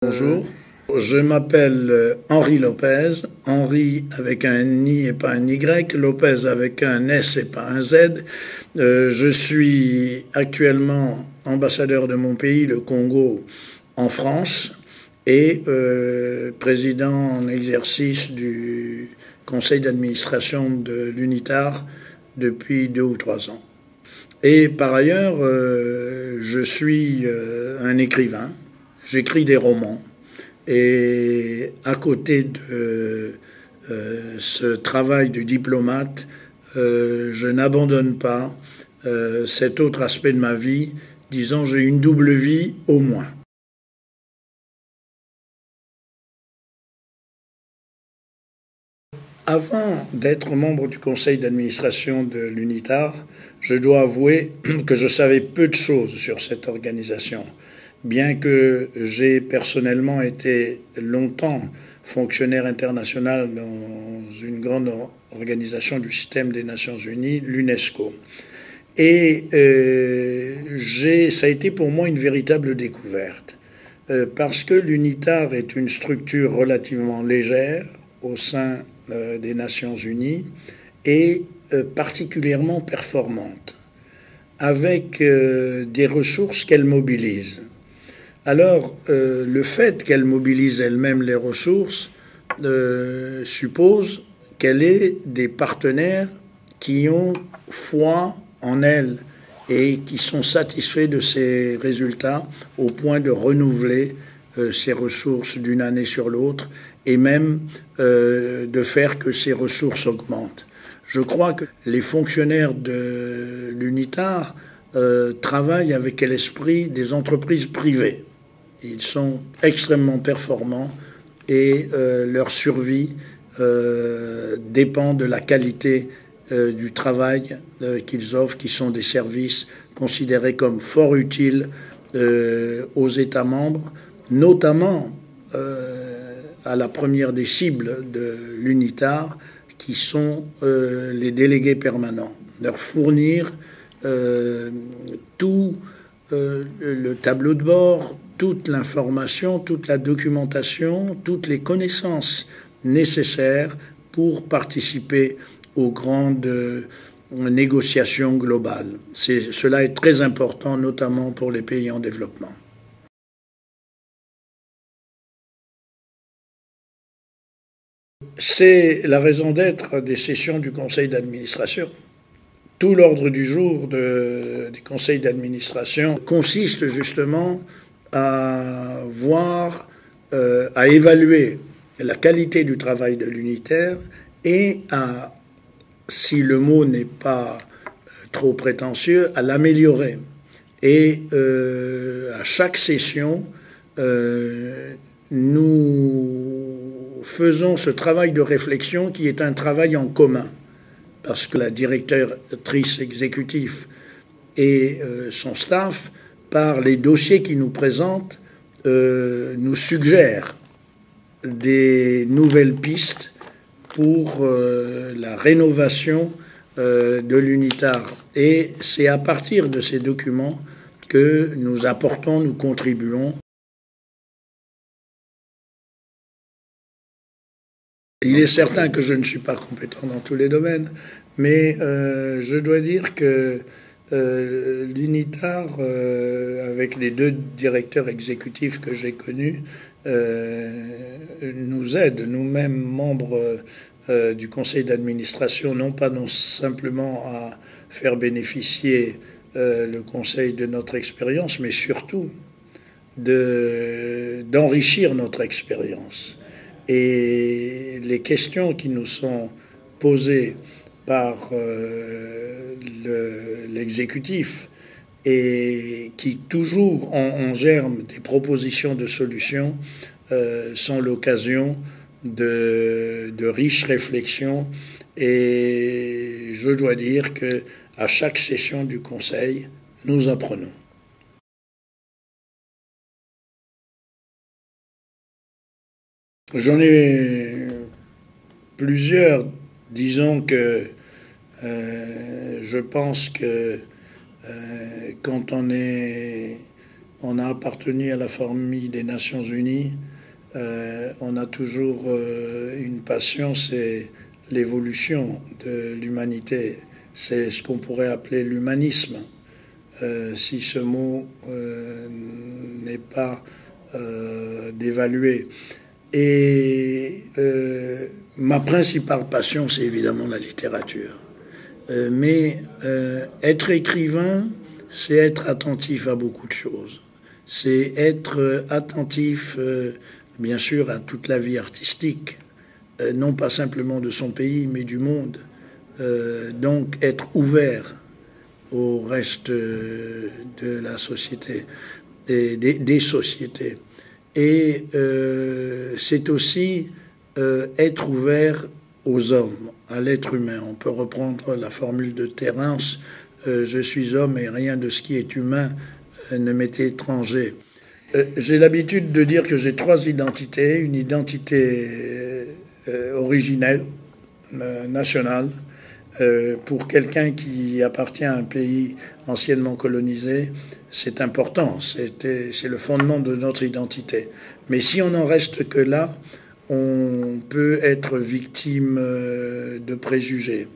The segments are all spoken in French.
Bonjour, je m'appelle Henri Lopez, Henri avec un I et pas un Y, Lopez avec un S et pas un Z. Je suis actuellement ambassadeur de mon pays, le Congo, en France, et président en exercice du conseil d'administration de l'UNITAR depuis 2 ou 3 ans. Et par ailleurs, je suis un écrivain. J'écris des romans. Et à côté de ce travail de diplomate, je n'abandonne pas cet autre aspect de ma vie, disons j'ai une double vie au moins. Avant d'être membre du conseil d'administration de l'UNITAR, je dois avouer que je savais peu de choses sur cette organisation. Bien que j'ai personnellement été longtemps fonctionnaire international dans une grande organisation du système des Nations Unies, l'UNESCO. Et ça a été pour moi une véritable découverte, parce que l'UNITAR est une structure relativement légère au sein des Nations Unies et particulièrement performante, avec des ressources qu'elle mobilise. Alors, le fait qu'elle mobilise elle-même les ressources suppose qu'elle ait des partenaires qui ont foi en elle et qui sont satisfaits de ses résultats au point de renouveler ses ressources d'une année sur l'autre et même de faire que ses ressources augmentent. Je crois que les fonctionnaires de l'UNITAR travaillent avec l'esprit des entreprises privées. Ils sont extrêmement performants et leur survie dépend de la qualité du travail qu'ils offrent, qui sont des services considérés comme fort utiles aux États membres, notamment à la première des cibles de l'UNITAR, qui sont les délégués permanents. Leur fournir tout le tableau de bord, toute l'information, toute la documentation, toutes les connaissances nécessaires pour participer aux grandes négociations globales. Cela est très important, notamment pour les pays en développement. C'est la raison d'être des sessions du conseil d'administration. Tout l'ordre du jour des conseils d'administration consiste justement à voir, à évaluer la qualité du travail de l'unitaire et à, si le mot n'est pas trop prétentieux, à l'améliorer. Et à chaque session, nous faisons ce travail de réflexion qui est un travail en commun, parce que la directrice exécutive et son staff, par les dossiers qu'ils nous présentent, nous suggèrent des nouvelles pistes pour la rénovation de l'UNITAR. Et c'est à partir de ces documents que nous apportons, nous contribuons. Il est certain que je ne suis pas compétent dans tous les domaines, mais je dois dire que l'UNITAR, avec les 2 directeurs exécutifs que j'ai connus, nous aide, nous-mêmes membres du conseil d'administration, non simplement à faire bénéficier le conseil de notre expérience, mais surtout d'enrichir notre expérience. Et les questions qui nous sont posées par l'exécutif et qui toujours en germe des propositions de solutions sont l'occasion de riches réflexions. Et je dois dire que à chaque session du Conseil, nous apprenons. J'en ai plusieurs. Disons que je pense que quand on est on a appartenu à la famille des Nations Unies. On a toujours une passion, c'est l'évolution de l'humanité. C'est ce qu'on pourrait appeler l'humanisme, si ce mot n'est pas dévalué. Et ma principale passion, c'est évidemment la littérature. Mais être écrivain, c'est être attentif à beaucoup de choses. C'est être attentif, bien sûr, à toute la vie artistique, non pas simplement de son pays, mais du monde. Donc être ouvert au reste de la société et des sociétés. Et c'est aussi être ouvert aux hommes, à l'être humain. On peut reprendre la formule de Terence, je suis homme et rien de ce qui est humain ne m'est étranger. J'ai l'habitude de dire que j'ai trois identités. Une identité originelle, nationale, pour quelqu'un qui appartient à un pays anciennement colonisé, c'est important, c'est le fondement de notre identité. Mais si on n'en reste que là, on peut être victime de préjugés.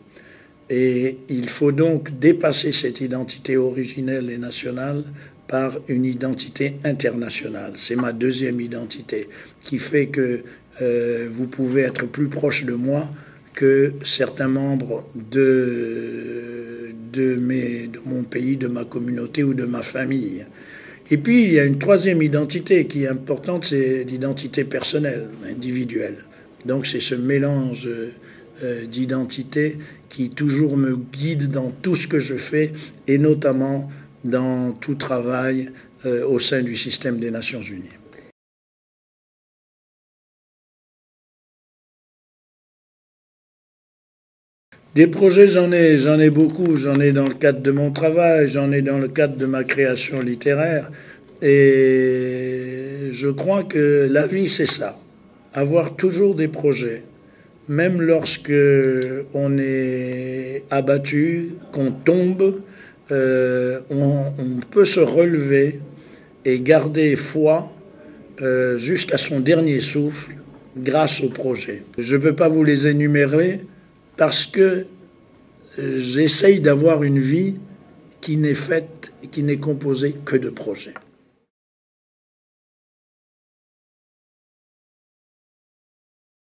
Et il faut donc dépasser cette identité originelle et nationale par une identité internationale. C'est ma deuxième identité qui fait que vous pouvez être plus proche de moi que certains membres de mon pays, de ma communauté ou de ma famille. Et puis, il y a une troisième identité qui est importante, c'est l'identité personnelle, individuelle. Donc, c'est ce mélange d'identité qui toujours me guide dans tout ce que je fais, et notamment dans tout travail au sein du système des Nations Unies. Des projets, j'en ai beaucoup. J'en ai dans le cadre de mon travail, j'en ai dans le cadre de ma création littéraire. Et je crois que la vie, c'est ça. Avoir toujours des projets. Même lorsque on est abattu, qu'on tombe, on peut se relever et garder foi jusqu'à son dernier souffle grâce au projet. Je ne peux pas vous les énumérer parce que j'essaye d'avoir une vie qui n'est composée que de projets.